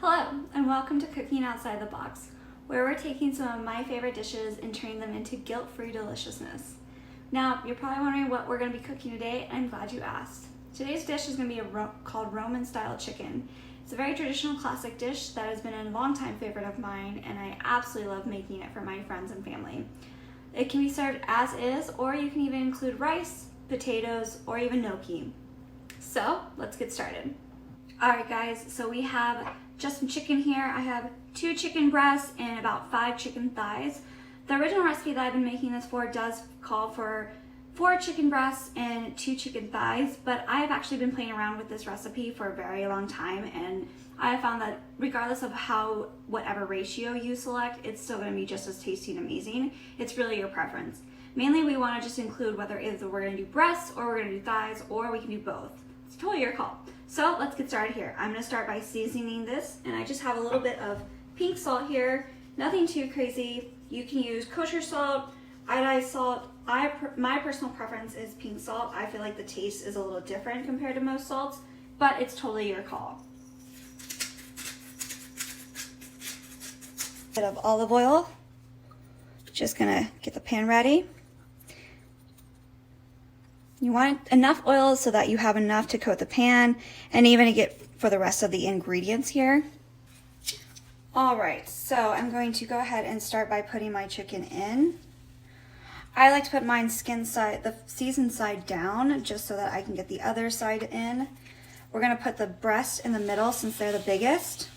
Hello, and welcome to Cooking Outside the Box, where we're taking some of my favorite dishes and turning them into guilt-free deliciousness. Now, you're probably wondering what we're going to be cooking today, and I'm glad you asked. Today's dish is going to be called Roman-style chicken. It's a very traditional classic dish that has been a long-time favorite of mine, and I absolutely love making it for my friends and family. It can be served as is, or you can even include rice, potatoes, or even gnocchi. So, let's get started. Alright guys, so we have just some chicken here. I have 2 chicken breasts and about 5 chicken thighs. The original recipe that I've been making this for does call for 4 chicken breasts and 2 chicken thighs, but I have actually been playing around with this recipe for a very long time, and I have found that regardless of whatever ratio you select, it's still going to be just as tasty and amazing. It's really your preference. Mainly we want to just include whether either we're going to do breasts or we're going to do thighs, or we can do both. It's totally your call. So let's get started here. I'm going to start by seasoning this, and I just have a little bit of pink salt here. Nothing too crazy. You can use kosher salt, iodized salt. My personal preference is pink salt. I feel like the taste is a little different compared to most salts, but it's totally your call. Bit of olive oil. Just going to get the pan ready. You want enough oil so that you have enough to coat the pan and even to get for the rest of the ingredients here. Alright, so I'm going to go ahead and start by putting my chicken in. I like to put mine the seasoned side down just so that I can get the other side in. We're going to put the breast in the middle since they're the biggest.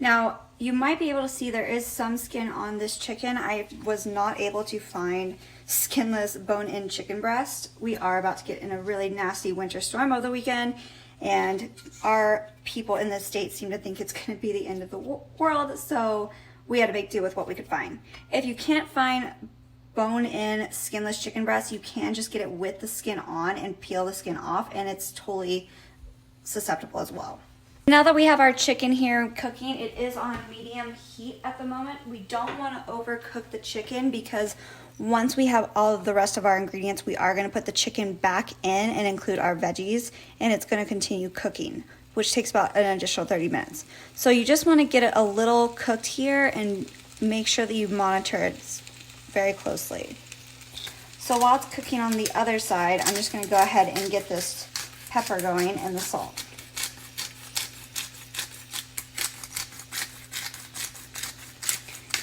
Now, you might be able to see there is some skin on this chicken. I was not able to find skinless bone-in chicken breast. We are about to get in a really nasty winter storm over the weekend, and our people in the States seem to think it's going to be the end of the world, so we had to make do with what we could find. If you can't find bone-in skinless chicken breast, you can just get it with the skin on and peel the skin off, and it's totally susceptible as well. Now that we have our chicken here cooking, it is on medium heat at the moment. We don't want to overcook the chicken because once we have all of the rest of our ingredients, we are going to put the chicken back in and include our veggies, and it's going to continue cooking, which takes about an additional 30 minutes. So you just want to get it a little cooked here and make sure that you monitor it very closely. So while it's cooking on the other side, I'm just going to go ahead and get this pepper going and the salt.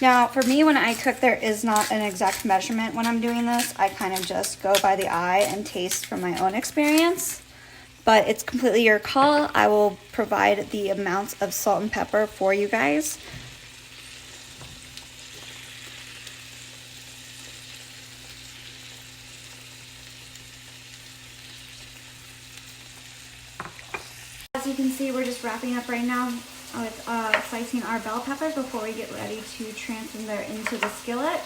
Now, for me, when I cook, there is not an exact measurement when I'm doing this. I kind of just go by the eye and taste from my own experience, but it's completely your call. I will provide the amounts of salt and pepper for you guys. As you can see, we're just wrapping up right now with slicing our bell peppers before we get ready to transfer them into the skillet.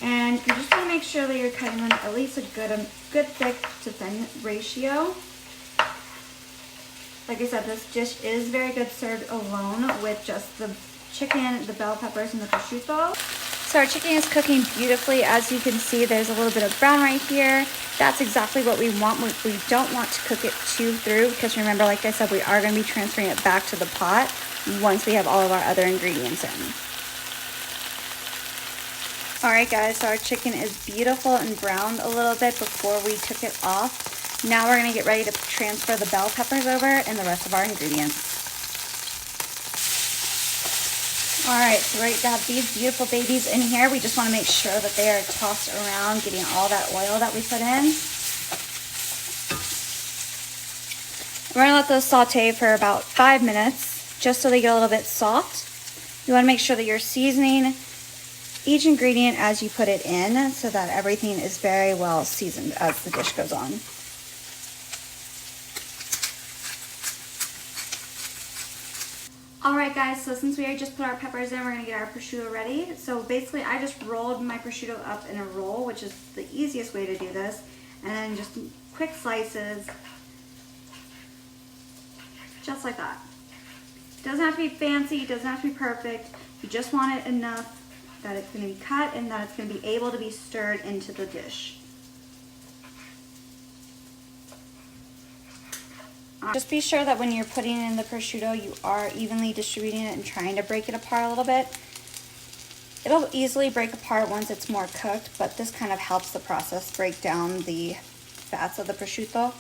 And you just want to make sure that you're cutting them at least a good thick to thin ratio. Like I said, this dish is very good served alone with just the chicken, the bell peppers, and the prosciutto. So our chicken is cooking beautifully. As you can see, there's a little bit of brown right here. That's exactly what we want. We don't want to cook it too through because remember, like I said, we are going to be transferring it back to the pot once we have all of our other ingredients in. Alright guys, so our chicken is beautiful and browned a little bit before we took it off. Now we're going to get ready to transfer the bell peppers over and the rest of our ingredients. Alright, so we're going to have these beautiful babies in here. We just want to make sure that they are tossed around, getting all that oil that we put in. We're going to let those saute for about 5 minutes, just so they get a little bit soft. You want to make sure that you're seasoning each ingredient as you put it in, so that everything is very well seasoned as the dish goes on. Alright guys, so since we just put our peppers in, we're going to get our prosciutto ready. So basically I just rolled my prosciutto up in a roll, which is the easiest way to do this. And then just quick slices, just like that. It doesn't have to be fancy, it doesn't have to be perfect. You just want it enough that it's going to be cut and that it's going to be able to be stirred into the dish. Just be sure that when you're putting in the prosciutto, you are evenly distributing it and trying to break it apart a little bit. It'll easily break apart once it's more cooked, but this kind of helps the process break down the fats of the prosciutto.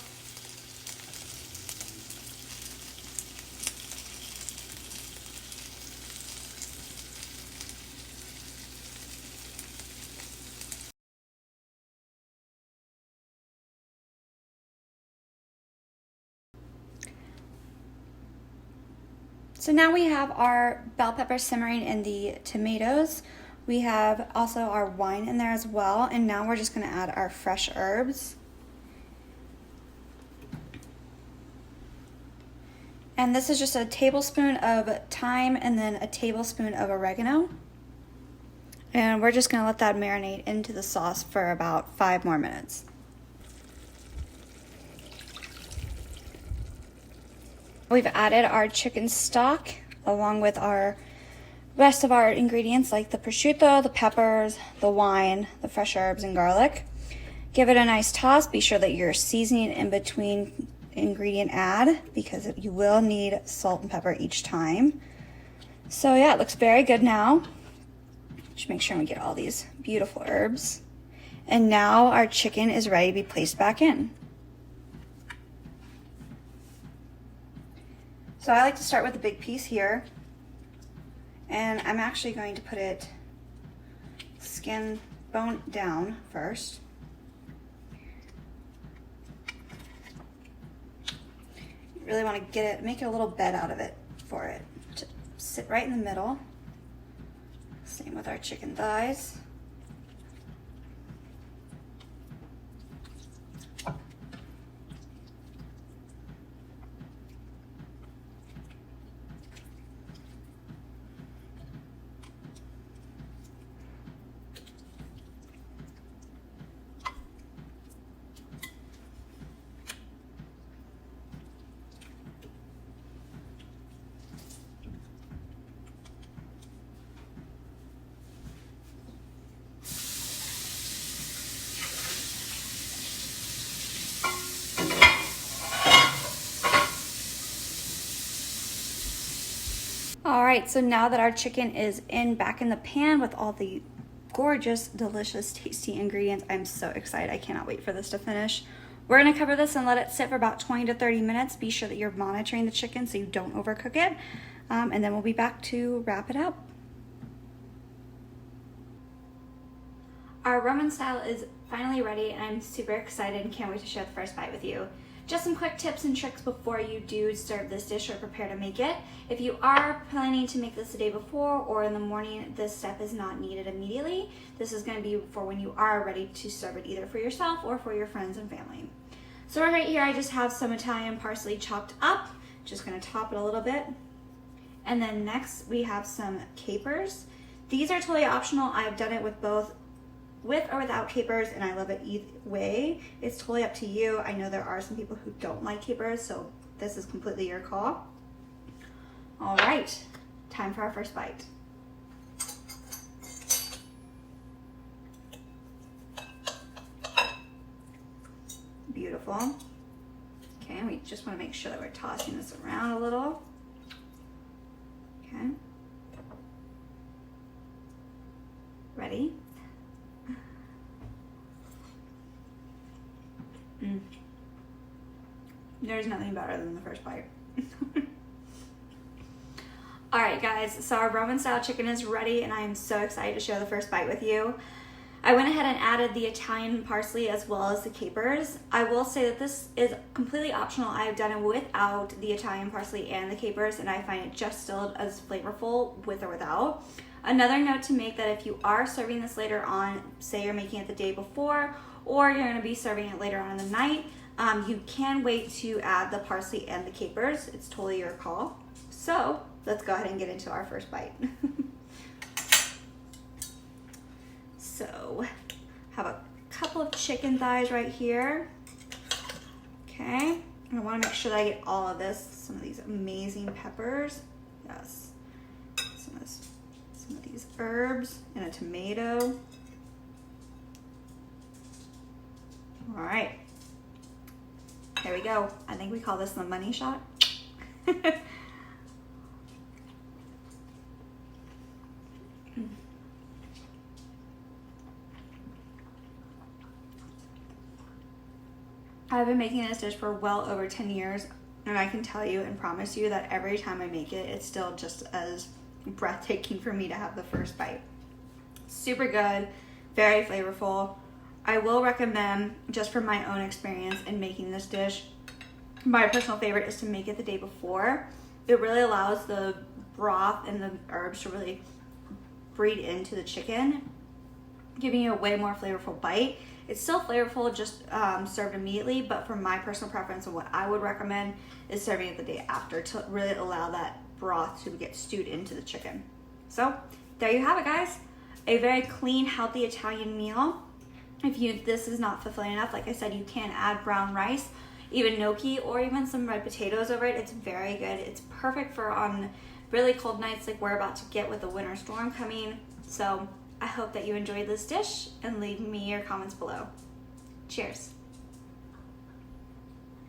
So now we have our bell pepper simmering in the tomatoes. We have also our wine in there as well. And now we're just gonna add our fresh herbs. And this is just a tablespoon of thyme and then a tablespoon of oregano. And we're just gonna let that marinate into the sauce for about 5 more minutes. We've added our chicken stock along with our rest of our ingredients like the prosciutto, the peppers, the wine, the fresh herbs, and garlic. Give it a nice toss. Be sure that you're seasoning in between ingredient add because you will need salt and pepper each time. So yeah, it looks very good now. Just make sure we get all these beautiful herbs. And now our chicken is ready to be placed back in. So I like to start with the big piece here, and I'm actually going to put it skin bone down first. You really want to get it, make a little bed out of it for it to sit right in the middle. Same with our chicken thighs. All right, so now that our chicken is back in the pan with all the gorgeous, delicious, tasty ingredients, I'm so excited. I cannot wait for this to finish. We're gonna cover this and let it sit for about 20 to 30 minutes. Be sure that you're monitoring the chicken so you don't overcook it. And then we'll be back to wrap it up. Our Roman style is finally ready and I'm super excited and can't wait to share the first bite with you. Just some quick tips and tricks before you do serve this dish or prepare to make it. If you are planning to make this the day before or in the morning, this step is not needed immediately. This is going to be for when you are ready to serve it either for yourself or for your friends and family. So right here I just have some Italian parsley chopped up. Just going to top it a little bit. And then next we have some capers. These are totally optional. I've done it with both with or without capers, and I love it either way. It's totally up to you. I know there are some people who don't like capers, so this is completely your call. All right, time for our first bite. Beautiful. Okay, we just want to make sure that we're tossing this around a little. Okay. Ready? There's nothing better than the first bite. All right, guys, so our Roman style chicken is ready and I am so excited to share the first bite with you. I went ahead and added the Italian parsley as well as the capers. I will say that this is completely optional. I have done it without the Italian parsley and the capers and I find it just still as flavorful with or without. Another note to make that if you are serving this later on, say you're making it the day before or you're going to be serving it later on in the night, you can wait to add the parsley and the capers. It's totally your call. So let's go ahead and get into our first bite. So have a couple of chicken thighs right here. Okay, and I want to make sure that I get all of this. Some of these amazing peppers. Yes. Some of these herbs and a tomato. All right. There we go. I think we call this the money shot. I've been making this dish for well over 10 years, and I can tell you and promise you that every time I make it, it's still just as breathtaking for me to have the first bite. Super good, very flavorful. I will recommend, just from my own experience in making this dish, my personal favorite is to make it the day before. It really allows the broth and the herbs to really breed into the chicken, giving you a way more flavorful bite. It's still flavorful just served immediately, but for my personal preference and what I would recommend is serving it the day after to really allow that broth to get stewed into the chicken. So there you have it, guys. A very clean, healthy Italian meal. If this is not fulfilling enough, like I said, you can add brown rice, even gnocchi, or even some red potatoes over it. It's very good. It's perfect for on really cold nights like we're about to get with the winter storm coming. So I hope that you enjoyed this dish, and leave me your comments below. Cheers.